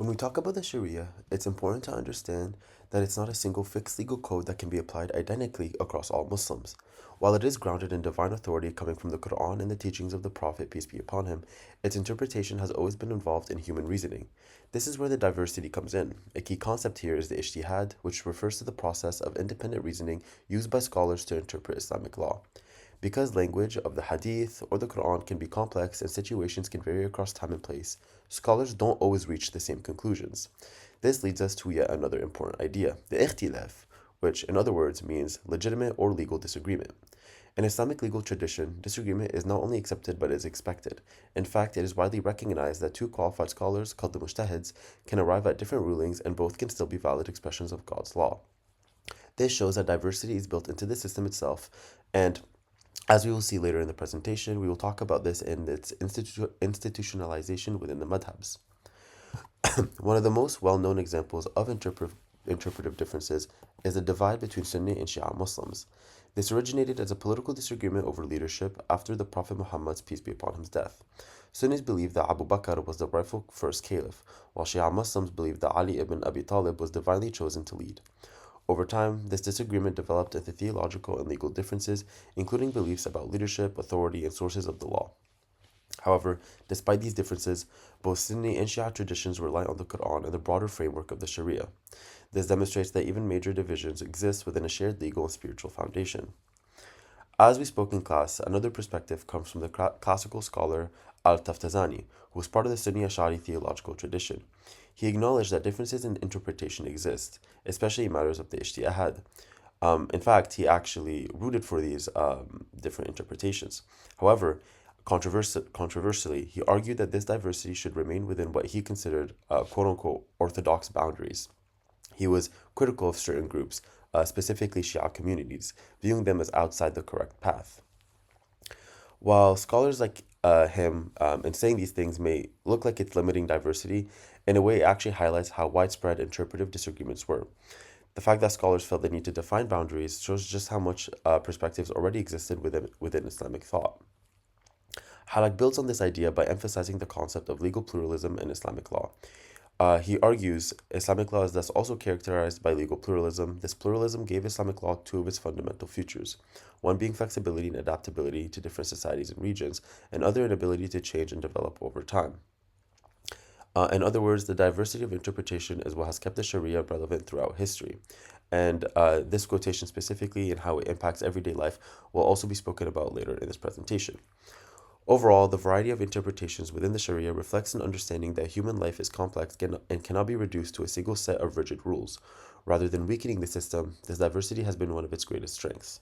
When we talk about the Sharia, it's important to understand that it's not a single fixed legal code that can be applied identically across all Muslims. While it is grounded in divine authority coming from the Quran and the teachings of the Prophet, peace be upon him, its interpretation has always been involved in human reasoning. This is where the diversity comes in. A key concept here is the ijtihad, which refers to the process of independent reasoning used by scholars to interpret Islamic law. Because language of the Hadith or the Quran can be complex and situations can vary across time and place, scholars don't always reach the same conclusions. This leads us to yet another important idea, the ikhtilaf, which in other words means legitimate or legal disagreement. In Islamic legal tradition, disagreement is not only accepted but is expected. In fact, it is widely recognized that two qualified scholars, called the mujtahids, can arrive at different rulings and both can still be valid expressions of God's law. This shows that diversity is built into the system itself, and as we will see later in the presentation, we will talk about this in its institutionalization within the madhabs. One of the most well-known examples of interpretive differences is the divide between Sunni and Shia Muslims. This originated as a political disagreement over leadership after the Prophet Muhammad's peace be upon him's death. Sunnis believed that Abu Bakr was the rightful first caliph, while Shia Muslims believed that Ali ibn Abi Talib was divinely chosen to lead. Over time, this disagreement developed into theological and legal differences, including beliefs about leadership, authority, and sources of the law. However, despite these differences, both Sunni and Shia traditions rely on the Quran and the broader framework of the Sharia. This demonstrates that even major divisions exist within a shared legal and spiritual foundation. As we spoke in class, another perspective comes from the classical scholar Al-Taftazani, who was part of the Sunni Ash'ari theological tradition. He acknowledged that differences in interpretation exist, especially in matters of the ijtihad. In fact, he actually rooted for these different interpretations. However, controversially, he argued that this diversity should remain within what he considered quote-unquote orthodox boundaries. He was critical of certain groups, specifically Shia communities, viewing them as outside the correct path. While scholars like him in saying these things may look like it's limiting diversity, in a way it actually highlights how widespread interpretive disagreements were. The fact that scholars felt the need to define boundaries shows just how much perspectives already existed within Islamic thought. Halak builds on this idea by emphasizing the concept of legal pluralism in Islamic law. He argues Islamic law is thus also characterized by legal pluralism. This pluralism gave Islamic law two of its fundamental features, one being flexibility and adaptability to different societies and regions, and other an ability to change and develop over time. In other words, the diversity of interpretation is what has kept the Sharia relevant throughout history. And this quotation specifically and how it impacts everyday life will also be spoken about later in this presentation. Overall, the variety of interpretations within the Sharia reflects an understanding that human life is complex and cannot be reduced to a single set of rigid rules. Rather than weakening the system, this diversity has been one of its greatest strengths.